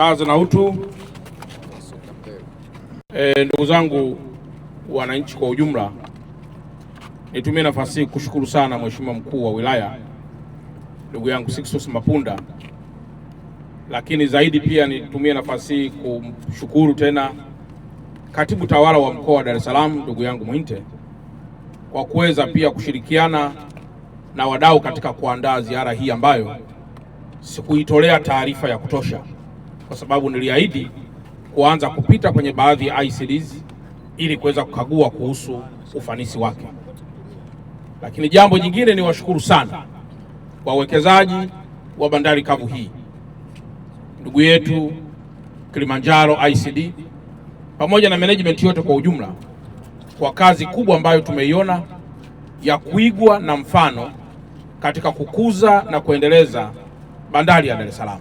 Kazi na utu. Ndugu zangu wananchi kwa ujumla, nitumie nafasi hii kushukuru sana Mheshimiwa Mkuu wa Wilaya ndugu yangu Sixtus Mapunda, lakini zaidi pia nitumie nafasi hii kumshukuru tena Katibu Tawala wa Mkoa wa Dar es Salaam ndugu yangu Mwinte kwa kuweza pia kushirikiana na wadau katika kuandaa ziara hii ambayo sikuitolea taarifa ya kutosha, kwa sababu niliahidi kuanza kupita kwenye baadhi ya ICDs ili kuweza kukagua kuhusu ufanisi wake. Lakini jambo jingine ni washukuru sana wawekezaji wa bandari kavu hii, ndugu yetu Kilimanjaro ICD pamoja na management yote kwa ujumla, kwa kazi kubwa ambayo tumeiona ya kuigwa na mfano katika kukuza na kuendeleza bandari ya Dar es Salaam.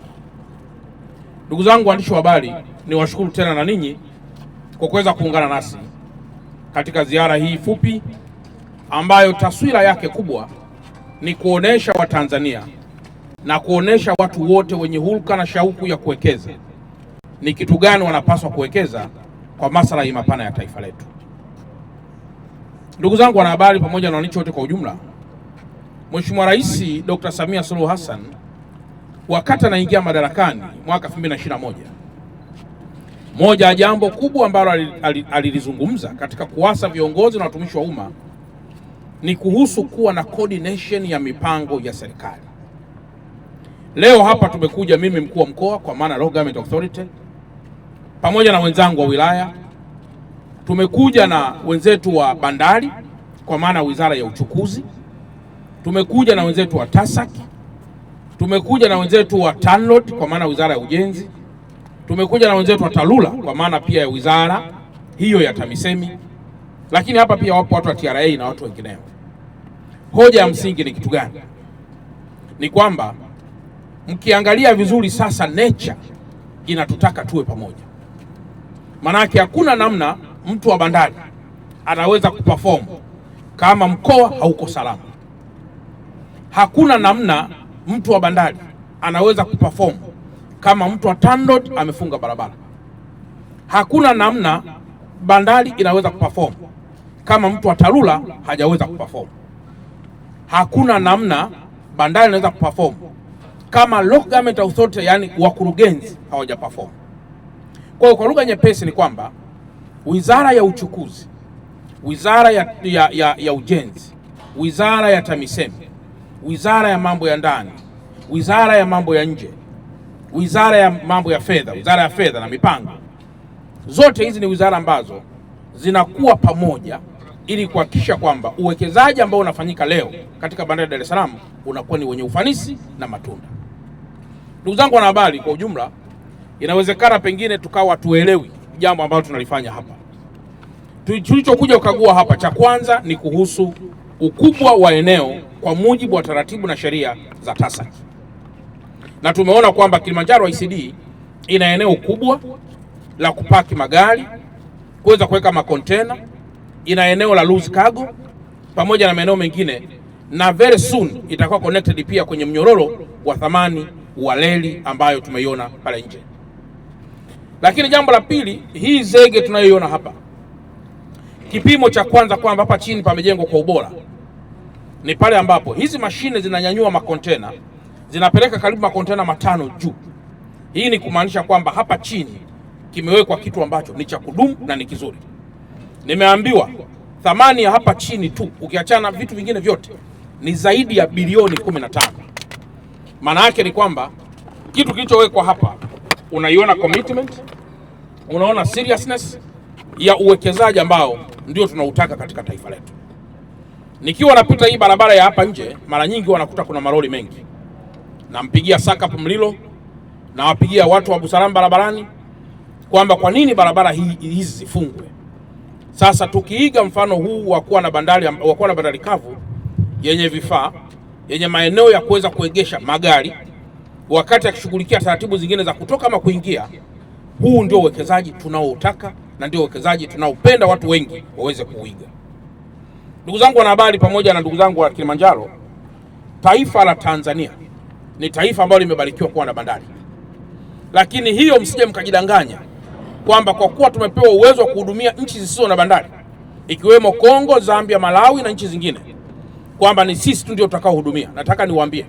Ndugu zangu waandishi wa habari, ni washukuru tena na ninyi kwa kuweza kuungana nasi katika ziara hii fupi ambayo taswira yake kubwa ni kuonesha Watanzania na kuonesha watu wote wenye hulka na shauku ya kuwekeza ni kitu gani wanapaswa kuwekeza kwa maslahi mapana ya taifa letu. Ndugu zangu wanahabari pamoja na wananchi wote kwa ujumla, Mheshimiwa Rais Dr. Samia Suluhu Hassan wakati anaingia madarakani mwaka 2021, moja ya jambo kubwa ambalo alilizungumza katika kuasa viongozi na watumishi wa umma ni kuhusu kuwa na coordination ya mipango ya serikali. Leo hapa tumekuja mimi mkuu wa mkoa kwa maana Local Government Authority pamoja na wenzangu wa wilaya, tumekuja na wenzetu wa bandari kwa maana Wizara ya Uchukuzi, tumekuja na wenzetu wa TASAC, tumekuja na wenzetu wa TANROADS kwa maana Wizara ya Ujenzi, tumekuja na wenzetu wa TARURA kwa maana pia ya wizara hiyo ya TAMISEMI, lakini hapa pia wapo watu wa TRA na watu wengineo. Hoja ya msingi ni kitu gani? Ni kwamba mkiangalia vizuri sasa nature inatutaka tuwe pamoja. Manake hakuna namna mtu wa bandari anaweza kuperform kama mkoa hauko salama. Hakuna namna mtu wa bandari anaweza kuperform kama mtu wa TANROADS amefunga barabara. Hakuna namna bandari inaweza kuperform kama mtu wa TARURA hajaweza kuperform. Hakuna namna bandari inaweza kuperform kama Local Government Authority, yani wakurugenzi hawaja perform. Kwa lugha nyepesi ni kwamba Wizara ya Uchukuzi, Wizara ya Ujenzi, Wizara ya TAMISEMI, Wizara ya Mambo ya Ndani, Wizara ya Mambo ya Nje, Wizara ya Mambo ya Fedha, Wizara ya Fedha na Mipango, zote hizi ni wizara ambazo zinakuwa pamoja ili kuhakikisha kwamba uwekezaji ambao unafanyika leo katika bandari ya Dar es Salaam unakuwa ni wenye ufanisi na matunda. Ndugu zangu wanahabari kwa ujumla, inawezekana pengine tukawa tuelewi jambo ambalo tunalifanya hapa. Tulichokuja kukagua hapa, cha kwanza ni kuhusu ukubwa wa eneo kwa mujibu wa taratibu na sheria za TASAC. Na tumeona kwamba Kilimanjaro ICD ina eneo kubwa la kupaki magari, kuweza kuweka makontena, ina eneo la loose cargo pamoja na maeneo mengine, na very soon itakuwa connected pia kwenye mnyororo wa thamani wa reli ambayo tumeiona pale nje. Lakini jambo la pili, hii zege tunayoiona hapa, kipimo cha kwanza kwamba hapa chini pamejengwa kwa ubora ni pale ambapo hizi mashine zinanyanyua makontena, zinapeleka karibu makontena 5 juu. Hii ni kumaanisha kwamba hapa chini kimewekwa kitu ambacho ni cha kudumu na ni kizuri. Nimeambiwa thamani ya hapa chini tu ukiachana vitu vingine vyote ni zaidi ya bilioni 15. Maana yake ni kwamba kitu kilichowekwa hapa, unaiona commitment, unaona seriousness ya uwekezaji ambao ndio tunautaka katika taifa letu. Nikiwa napita hii barabara ya hapa nje, mara nyingi wanakuta kuna malori mengi. Nampigia SACP Mlilo na wapigia watu wa Busalama barabarani kwamba kwa nini barabara hizi zifungwe. Sasa tukiiga mfano huu wa kuwa na bandari kavu yenye vifaa, yenye maeneo ya kuweza kuegesha magari wakati akishughulikia taratibu zingine za kutoka ama kuingia, huu ndio uwekezaji tunaoutaka na ndio uwekezaji tunaopenda watu wengi waweze kuiga. Ndugu zangu wanahabari pamoja na ndugu zangu wa Kilimanjaro, taifa la Tanzania ni taifa ambalo limebarikiwa kuwa na bandari. Lakini hiyo msije mkajidanganya kwamba kwa kuwa tumepewa uwezo wa kuhudumia nchi zisizo na bandari ikiwemo Kongo, Zambia, Malawi na nchi zingine kwamba ni sisi tu ndio tutakaohudumia. Nataka niwaambie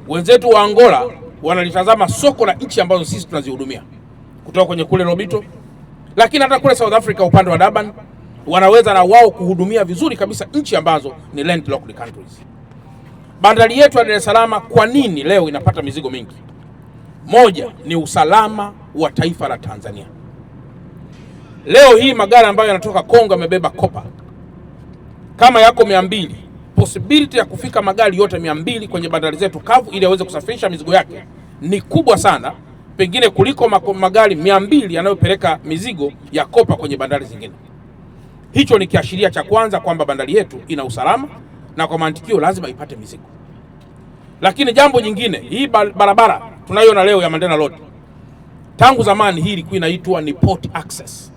wenzetu wa Angola wanalitazama soko la nchi ambazo sisi tunazihudumia kutoka kwenye kule Lobito, lakini hata kule South Africa upande wa Durban wanaweza na wao kuhudumia vizuri kabisa nchi ambazo ni landlocked countries. Bandari yetu ya Dar es Salaam kwa nini leo inapata mizigo mingi? Moja ni usalama wa taifa la Tanzania. Leo hii magari ambayo yanatoka Kongo yamebeba kopa kama yako 200, possibility ya kufika magari yote 200 kwenye bandari zetu kavu ili yaweze kusafirisha mizigo yake ni kubwa sana, pengine kuliko magari 200 yanayopeleka mizigo ya kopa kwenye bandari zingine. Hicho ni kiashiria cha kwanza kwamba bandari yetu ina usalama na kwa mantikio lazima ipate mizigo. Lakini jambo jingine, hii barabara tunayoona leo ya Mandela Road, tangu zamani hii ilikuwa inaitwa ni port access.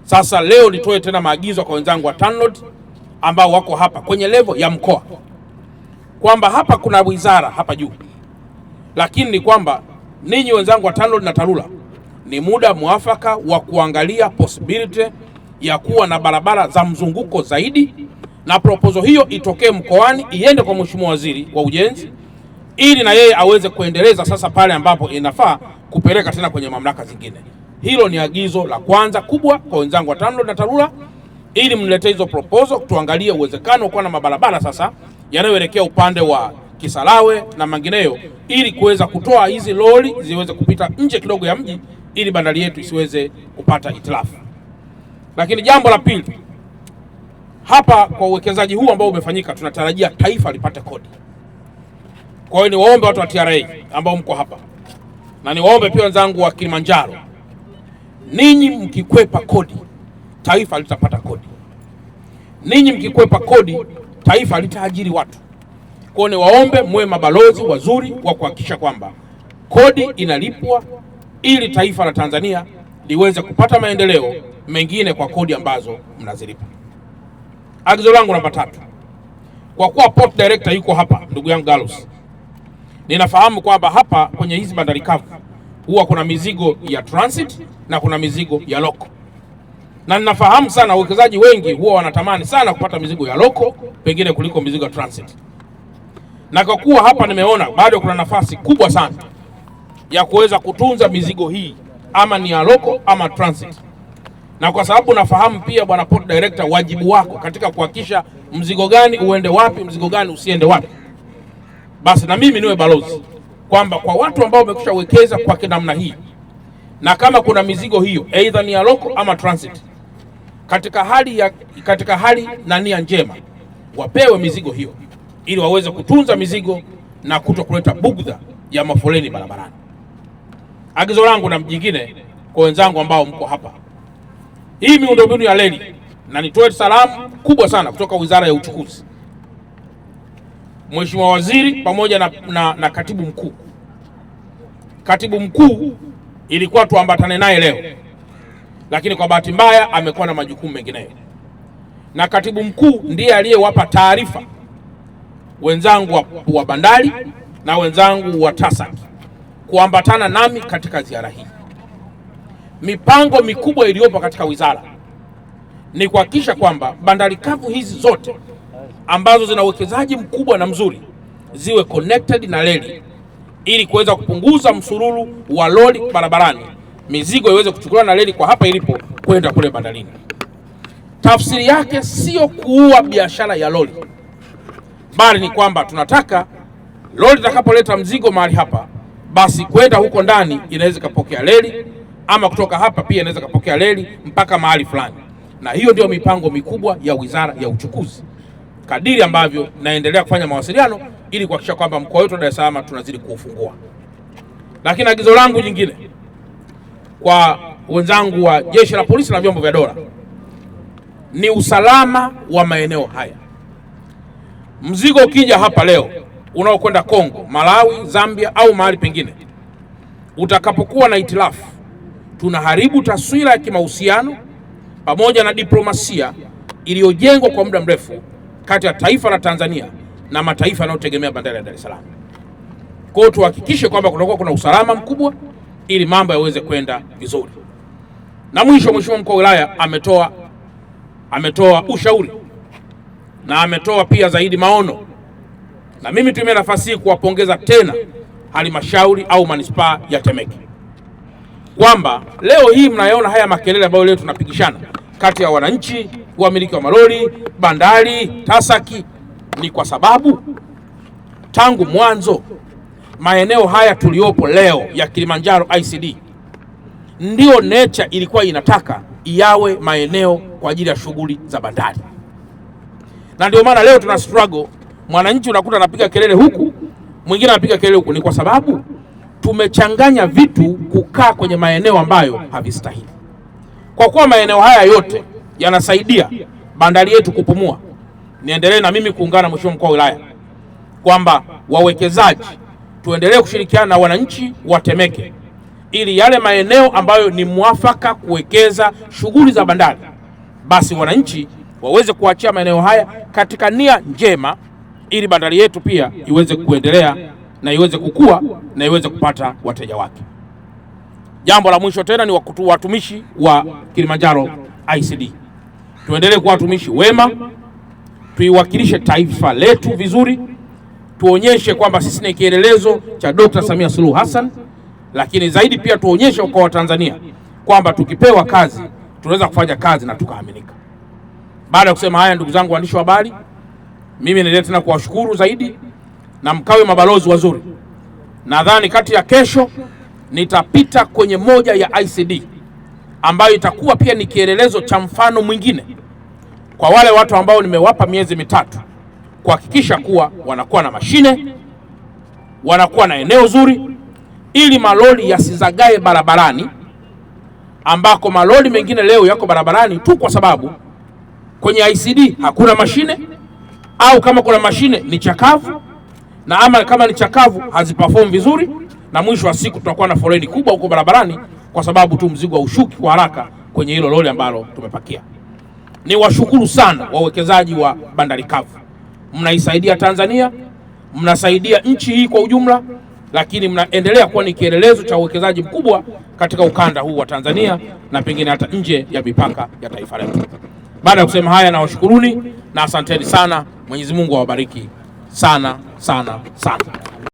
Sasa leo nitoe tena maagizo kwa wenzangu wa TANROADS ambao wako hapa kwenye level ya mkoa kwamba hapa kuna wizara hapa juu, lakini ni kwamba ninyi wenzangu wa TANROADS na TARURA ni muda mwafaka wa kuangalia possibility ya kuwa na barabara za mzunguko zaidi, na proposal hiyo itokee mkoani iende kwa Mheshimiwa Waziri wa Ujenzi ili na yeye aweze kuendeleza sasa pale ambapo inafaa kupeleka tena kwenye mamlaka zingine. Hilo ni agizo la kwanza kubwa kwa wenzangu wa TANROADS na TARURA, ili mniletee hizo proposal tuangalie uwezekano kwa na mabarabara sasa yanayoelekea upande wa Kisarawe na mengineyo, ili kuweza kutoa hizi lori ziweze kupita nje kidogo ya mji ili bandari yetu isiweze kupata itilafu. Lakini jambo la pili, hapa kwa uwekezaji huu ambao umefanyika tunatarajia taifa lipate kodi. Kwa hiyo niwaombe watu wa TRA ambao mko hapa na niwaombe pia wenzangu wa Kilimanjaro, ninyi mkikwepa kodi taifa litapata kodi. Ninyi mkikwepa kodi taifa litaajiri watu. Kwa hiyo niwaombe mwe mabalozi wazuri wa kuhakikisha kwamba kodi inalipwa ili taifa la Tanzania liweze kupata maendeleo mengine kwa kodi ambazo mnazilipa. Agizo langu namba 3. Kwa kuwa port director yuko hapa ndugu yangu Gallus, ninafahamu kwamba hapa kwenye hizi bandari kavu huwa kuna mizigo ya transit na kuna mizigo ya loko. Na ninafahamu sana wawekezaji wengi huwa wanatamani sana kupata mizigo ya loko pengine kuliko mizigo ya transit. Na kwa kuwa hapa nimeona bado kuna nafasi kubwa sana ya kuweza kutunza mizigo hii ama ni ya loko ama transit. Na kwa sababu nafahamu pia bwana port director wajibu wako katika kuhakikisha mzigo gani uende wapi, mzigo gani usiende wapi, basi na mimi niwe balozi kwamba kwa watu ambao wamekwisha wekeza kwa namna hii, na kama kuna mizigo hiyo either ni ya loko ama transit, katika hali na nia njema wapewe mizigo hiyo ili waweze kutunza mizigo na kuto kuleta bugdha ya mafoleni barabarani. Agizo langu na jingine kwa wenzangu ambao mko hapa, hii miundombinu ya reli, na nitoe salamu kubwa sana kutoka Wizara ya Uchukuzi, Mheshimiwa Waziri pamoja na Katibu Mkuu. Katibu Mkuu ilikuwa tuambatane naye leo, lakini kwa bahati mbaya amekuwa na majukumu mengineyo, na Katibu Mkuu ndiye aliyewapa taarifa wenzangu wa bandari na wenzangu wa TASAC kuambatana nami katika ziara hii. Mipango mikubwa iliyopo katika wizara ni kuhakikisha kwamba bandari kavu hizi zote ambazo zina uwekezaji mkubwa na mzuri ziwe connected na reli ili kuweza kupunguza msururu wa lori barabarani, mizigo iweze kuchukuliwa na reli kwa hapa ilipo kwenda kule bandarini. Tafsiri yake sio kuua biashara ya lori, bali ni kwamba tunataka lori litakapoleta mzigo mahali hapa, basi kwenda huko ndani inaweza kupokea reli, ama kutoka hapa pia inaweza kupokea reli mpaka mahali fulani. Na hiyo ndio mipango mikubwa ya Wizara ya Uchukuzi, kadiri ambavyo naendelea kufanya mawasiliano ili kuhakikisha kwamba mkoa wetu wa Dar es Salaam tunazidi kuufungua. Lakini agizo langu jingine kwa wenzangu wa Jeshi la Polisi na vyombo vya dola ni usalama wa maeneo haya. Mzigo ukija hapa leo unaokwenda Kongo, Malawi, Zambia au mahali pengine, utakapokuwa na itilafu, tunaharibu taswira ya kimahusiano pamoja na diplomasia iliyojengwa kwa muda mrefu kati ya taifa la Tanzania na mataifa yanayotegemea bandari ya Dar es Salaam. Kwa hiyo tuhakikishe kwamba kutakuwa kuna usalama mkubwa ili mambo yaweze kwenda vizuri. Na mwisho, Mheshimiwa Mkuu wa Wilaya ametoa ushauri na ametoa pia zaidi maono, na mimi tumia nafasi hii kuwapongeza tena halmashauri au manispaa ya Temeke kwamba leo hii mnayaona haya makelele ambayo leo tunapigishana kati ya wananchi, wamiliki wa malori, bandari, TASAC, ni kwa sababu tangu mwanzo maeneo haya tuliopo leo ya Kilimanjaro ICD ndio nature ilikuwa inataka yawe maeneo kwa ajili ya shughuli za bandari, na ndio maana leo tuna struggle. Mwananchi unakuta anapiga kelele huku, mwingine anapiga kelele huku, ni kwa sababu tumechanganya vitu kukaa kwenye maeneo ambayo havistahili. Kwa kuwa maeneo haya yote yanasaidia bandari yetu kupumua, niendelee na mimi kuungana na Mheshimiwa Mkuu wa Wilaya kwamba wawekezaji tuendelee kushirikiana na wananchi wa Temeke ili yale maeneo ambayo ni mwafaka kuwekeza shughuli za bandari, basi wananchi waweze kuachia maeneo haya katika nia njema, ili bandari yetu pia iweze kuendelea na iweze kukua na iweze kupata wateja wake. Jambo la mwisho tena ni watumishi wa Kilimanjaro ICD. Tuendelee kuwa watumishi wema, tuiwakilishe taifa letu vizuri, tuonyeshe kwamba sisi ni kielelezo cha Dr. Samia Suluhu Hassan, lakini zaidi pia tuonyeshe kwa Watanzania kwamba tukipewa kazi tunaweza kufanya kazi na tukaaminika. Baada ya kusema haya, ndugu zangu waandishi wa habari, mimi naendelea tena kuwashukuru zaidi na mkawe mabalozi wazuri. Nadhani kati ya kesho nitapita kwenye moja ya ICD ambayo itakuwa pia ni kielelezo cha mfano mwingine kwa wale watu ambao nimewapa miezi mitatu kuhakikisha kuwa wanakuwa na mashine, wanakuwa na eneo zuri, ili malori yasizagae barabarani, ambako malori mengine leo yako barabarani tu kwa sababu kwenye ICD hakuna mashine, au kama kuna mashine ni chakavu, na ama kama ni chakavu haziperform vizuri, na mwisho wa siku tutakuwa na foleni kubwa huko barabarani kwa sababu tu mzigo haushuki kwa haraka kwenye hilo lori ambalo tumepakia. Ni washukuru sana wawekezaji wa bandari kavu, mnaisaidia Tanzania, mnasaidia nchi hii kwa ujumla, lakini mnaendelea kuwa ni kielelezo cha uwekezaji mkubwa katika ukanda huu wa Tanzania na pengine hata nje ya mipaka ya taifa letu. Baada ya kusema haya, na washukuruni na asanteni sana. Mwenyezi Mungu awabariki sana sana sana.